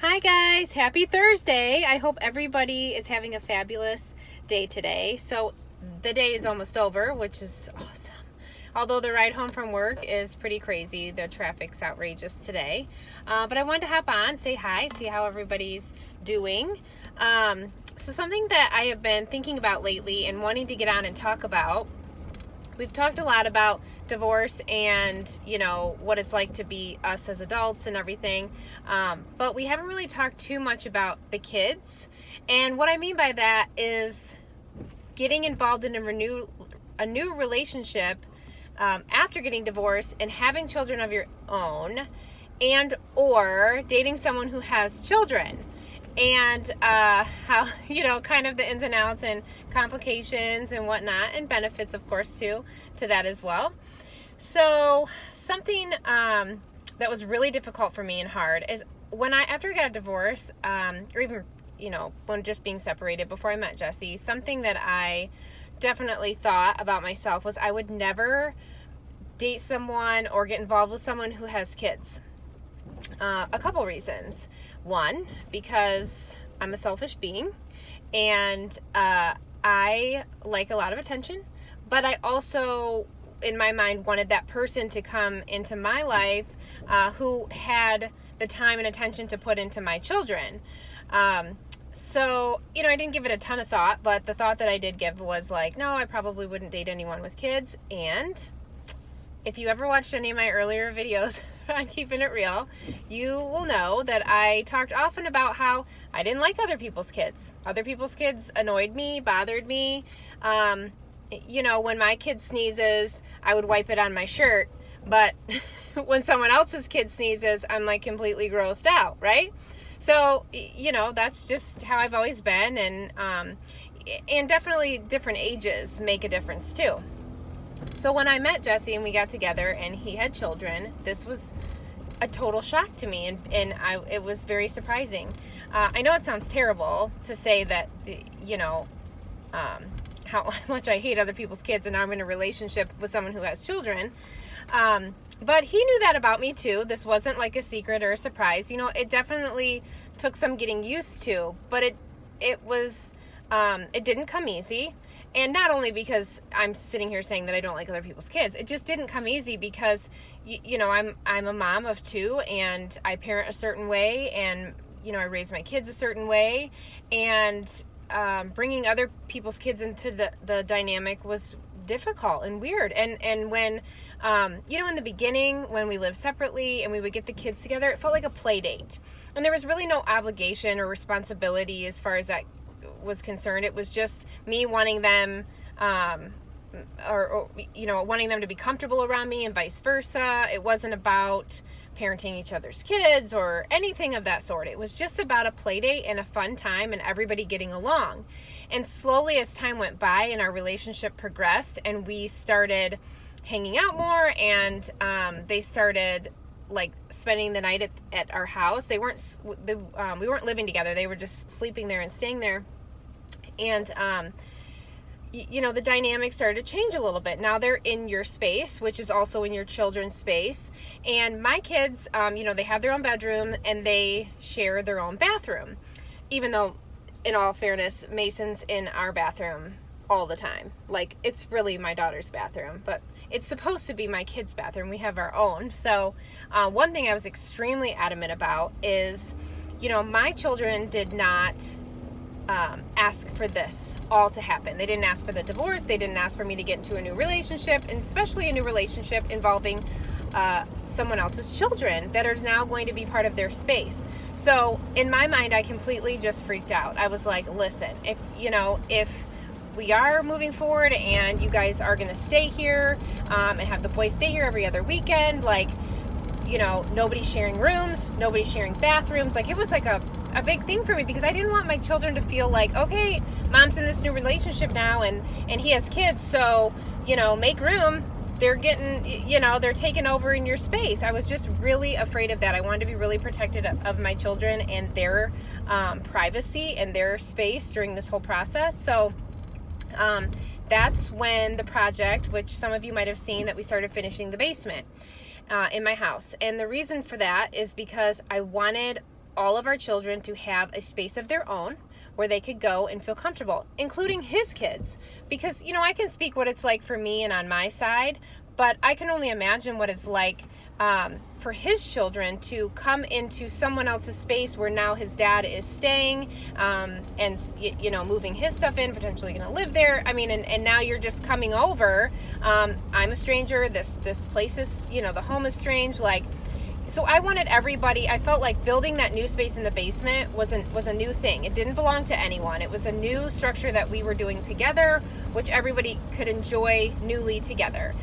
Hi guys, happy Thursday. I hope everybody is having a fabulous day today. So the day is almost over, which is awesome. Although the ride home from work is pretty crazy. The traffic's outrageous today. But I wanted to hop on, say hi, see how everybody's doing. So something that I have been thinking about lately and wanting to get on and talk about. We've talked a lot about divorce and, what it's like to be us as adults and everything. But we haven't really talked too much about the kids. And what I mean by that is getting involved in a new relationship after getting divorced and having children of your own, and or dating someone who has children. And how, kind of the ins and outs and complications and whatnot, and benefits, of course, to that as well. So something that was really difficult for me and hard is after I got a divorce, or even, when just being separated before I met Jesse, something that I definitely thought about myself was I would never date someone or get involved with someone who has kids. A couple reasons. One, because I'm a selfish being and I like a lot of attention, but I also, in my mind, wanted that person to come into my life who had the time and attention to put into my children. So, I didn't give it a ton of thought, but the thought that I did give was like, no, I probably wouldn't date anyone with kids. And if you ever watched any of my earlier videos on Keeping It Real, you will know that I talked often about how I didn't like other people's kids. Other people's kids annoyed me, bothered me. When my kid sneezes, I would wipe it on my shirt. But when someone else's kid sneezes, I'm like completely grossed out, right? So, that's just how I've always been. And definitely different ages make a difference too. So when I met Jesse and we got together and he had children, this was a total shock to me, and it was very surprising. I know it sounds terrible to say that, how much I hate other people's kids and now I'm in a relationship with someone who has children. But he knew that about me too. This wasn't like a secret or a surprise. It definitely took some getting used to, but it didn't come easy. And not only because I'm sitting here saying that I don't like other people's kids, it just didn't come easy because, I'm a mom of two and I parent a certain way and, I raise my kids a certain way, and bringing other people's kids into the dynamic was difficult and weird. And when, in the beginning, when we lived separately and we would get the kids together, it felt like a play date. And there was really no obligation or responsibility as far as that was concerned. It was just me wanting them wanting them to be comfortable around me and vice versa. It wasn't about parenting each other's kids or anything of that sort. It was just about a play date and a fun time and everybody getting along. And slowly as time went by and our relationship progressed and we started hanging out more, and they started like spending the night at our house. We weren't living together. They were just sleeping there and staying there. And, the dynamic started to change a little bit. Now they're in your space, which is also in your children's space. And my kids, they have their own bedroom and they share their own bathroom. Even though, in all fairness, Mason's in our bathroom all the time. Like, it's really my daughter's bathroom, but it's supposed to be my kids' bathroom. We have our own. So, one thing I was extremely adamant about is, my children did not ask for this all to happen. They didn't ask for the divorce. They didn't ask for me to get into a new relationship, and especially a new relationship involving someone else's children that are now going to be part of their space. So in my mind, I completely just freaked out. I was like, listen, if we are moving forward and you guys are going to stay here and have the boys stay here every other weekend, like, nobody's sharing rooms, nobody's sharing bathrooms. Like, it was like a big thing for me because I didn't want my children to feel like, okay, mom's in this new relationship now and he has kids, so, make room. They're getting, they're taking over in your space. I was just really afraid of that. I wanted to be really protected of my children and their privacy and their space during this whole process. So that's when the project, which some of you might have seen, that we started finishing the basement in my house. And the reason for that is because I wanted all of our children to have a space of their own where they could go and feel comfortable, including his kids. Because, I can speak what it's like for me and on my side, but I can only imagine what it's like for his children to come into someone else's space where now his dad is staying and, moving his stuff in, potentially going to live there. I mean, and now you're just coming over. I'm a stranger. This place is, the home is strange. So I wanted everybody, I felt like building that new space in the basement was a new thing. It didn't belong to anyone. It was a new structure that we were doing together, which everybody could enjoy newly together.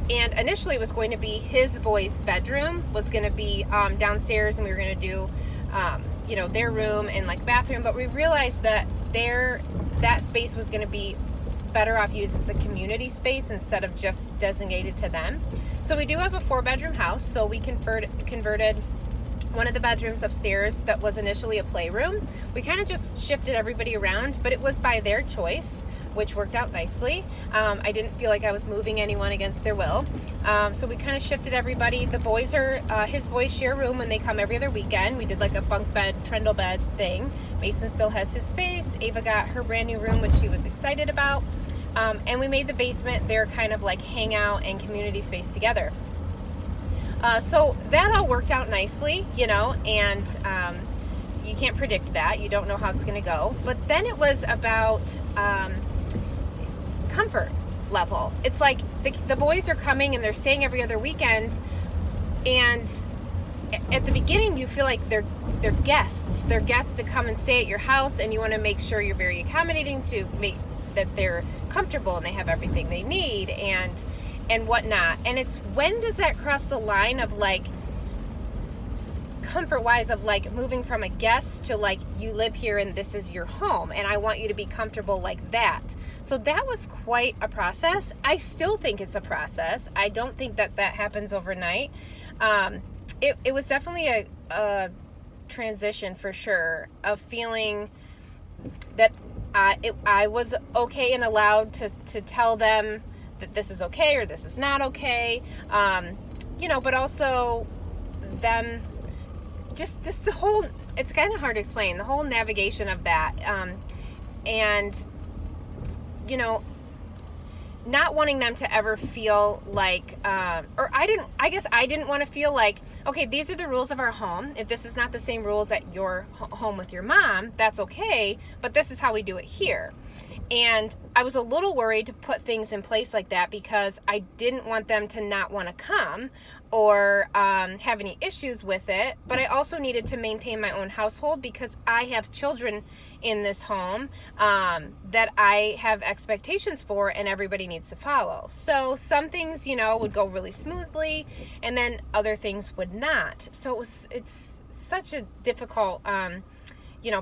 And initially it was going to be his boys' bedroom, was going to be downstairs, and we were going to do, their room and bathroom. But we realized that that space was going to be better off used as a community space instead of just designated to them. So we do have a 4-bedroom house. So we converted one of the bedrooms upstairs that was initially a playroom. We kind of just shifted everybody around, but it was by their choice, which worked out nicely. I didn't feel like I was moving anyone against their will. So we kind of shifted everybody. The boys his boys share a room when they come every other weekend. We did a bunk bed, trundle bed thing. Mason still has his space. Ava got her brand new room, which she was excited about. And we made the basement their kind of hangout and community space together. So that all worked out nicely, and you can't predict that. You don't know how it's going to go. But then it was about comfort level. It's like the boys are coming and they're staying every other weekend, and at the beginning you feel like they're guests. They're guests to come and stay at your house, and you want to make sure you're very accommodating to make that they're comfortable and they have everything they need and whatnot. And it's when does that cross the line of comfort wise of moving from a guest to you live here and this is your home and I want you to be comfortable like that. So that was quite a process. I still think it's a process. I don't think that happens overnight. It was definitely a transition for sure of feeling that I was okay and allowed to tell them that this is okay or this is not okay, but also them just the whole, it's kind of hard to explain, the whole navigation of that, and not wanting them to ever feel I guess I didn't want to feel okay, these are the rules of our home. If this is not the same rules at your home with your mom, that's okay, but this is how we do it here. And I was a little worried to put things in place like that because I didn't want them to not want to come or have any issues with it. But I also needed to maintain my own household because I have children in this home that I have expectations for and everybody needs to follow. So some things, would go really smoothly and then other things would not. So it's such a difficult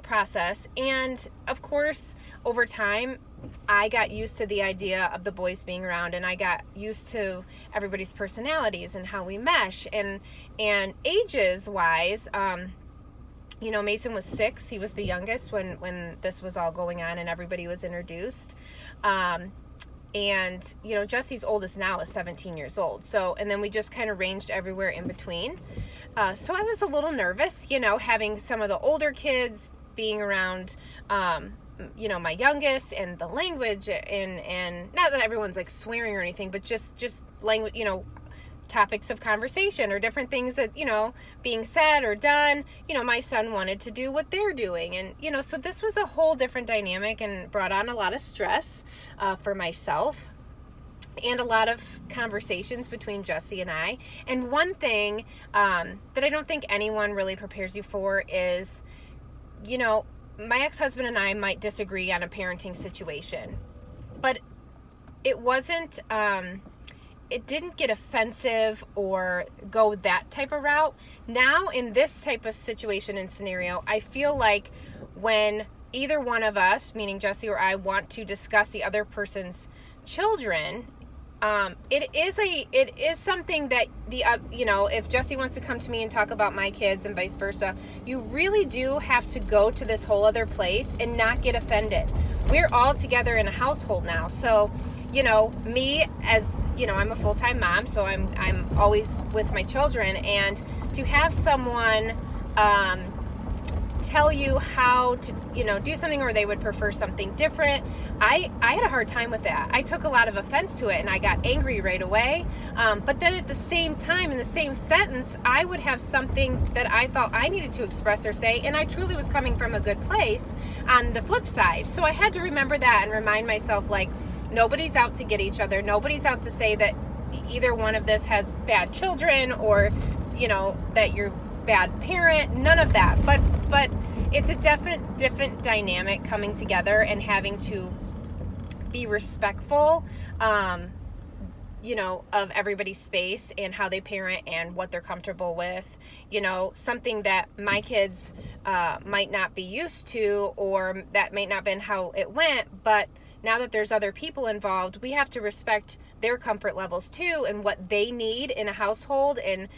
process. And of course, over time, I got used to the idea of the boys being around, and I got used to everybody's personalities and how we mesh. And ages wise, Mason was 6. He was the youngest when this was all going on and everybody was introduced. And Jesse's oldest now is 17 years old. So, and then we just kind of ranged everywhere in between. So I was a little nervous, having some of the older kids being around, my youngest, and the language and not that everyone's swearing or anything, but just language, topics of conversation or different things that, being said or done. My son wanted to do what they're doing. And, so this was a whole different dynamic and brought on a lot of stress for myself and a lot of conversations between Jesse and I. And one thing that I don't think anyone really prepares you for is, my ex-husband and I might disagree on a parenting situation, but it wasn't, it didn't get offensive or go that type of route. Now in this type of situation and scenario, I feel like when either one of us, meaning Jesse or I, want to discuss the other person's children, it is something that if Jesse wants to come to me and talk about my kids and vice versa, you really do have to go to this whole other place and not get offended. We're all together in a household now. So, me as, I'm a full-time mom, so I'm always with my children, and to have someone tell you how to, do something, or they would prefer something different. I had a hard time with that. I took a lot of offense to it, and I got angry right away. But then at the same time, in the same sentence, I would have something that I thought I needed to express or say, and I truly was coming from a good place on the flip side. So I had to remember that and remind myself, like, nobody's out to get each other. Nobody's out to say that either one of this has bad children, or, that you're bad parent. None of that. But it's a different dynamic coming together and having to be respectful, of everybody's space and how they parent and what they're comfortable with. Something that my kids might not be used to, or that might not have been how it went, but now that there's other people involved, we have to respect their comfort levels too, and what they need in a household, and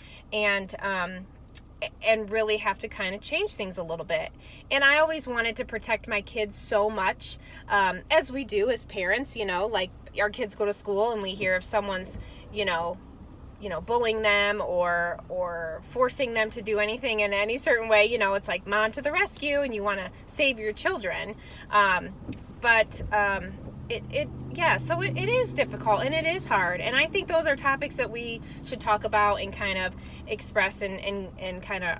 really have to kind of change things a little bit. And I always wanted to protect my kids so much, as we do as parents, like our kids go to school and we hear if someone's, bullying them or forcing them to do anything in any certain way, it's like mom to the rescue, and you want to save your children. So it is difficult, and it is hard. And I think those are topics that we should talk about and kind of express and kind of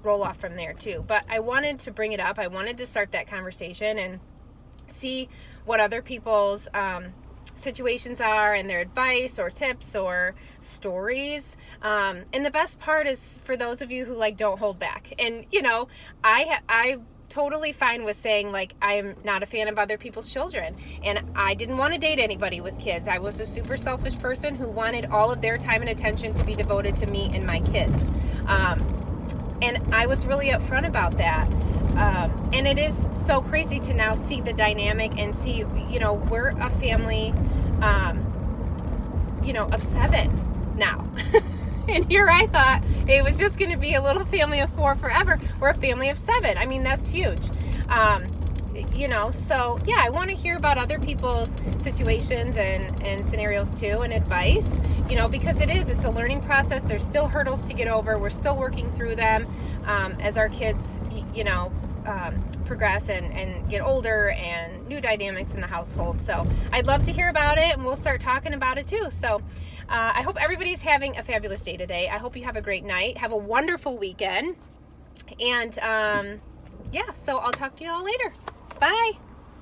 roll off from there too. But I wanted to bring it up. I wanted to start that conversation and see what other people's situations are, and their advice or tips or stories. And the best part is for those of you who don't hold back. And I totally fine with saying, like, I am not a fan of other people's children, and I didn't want to date anybody with kids. I was a super selfish person who wanted all of their time and attention to be devoted to me and my kids. And I was really upfront about that. And it is so crazy to now see the dynamic and see, we're a family, of 7 now. And here I thought it was just going to be a little family of 4 forever. We're a family of 7. I mean, that's huge. So yeah, I want to hear about other people's situations and scenarios too, and advice, because it's a learning process. There's still hurdles to get over. We're still working through them, as our kids, progress and get older, and new dynamics in the household. So I'd love to hear about it, and we'll start talking about it too. So I hope everybody's having a fabulous day today. I hope you have a great night. Have a wonderful weekend. And so I'll talk to you all later. Bye.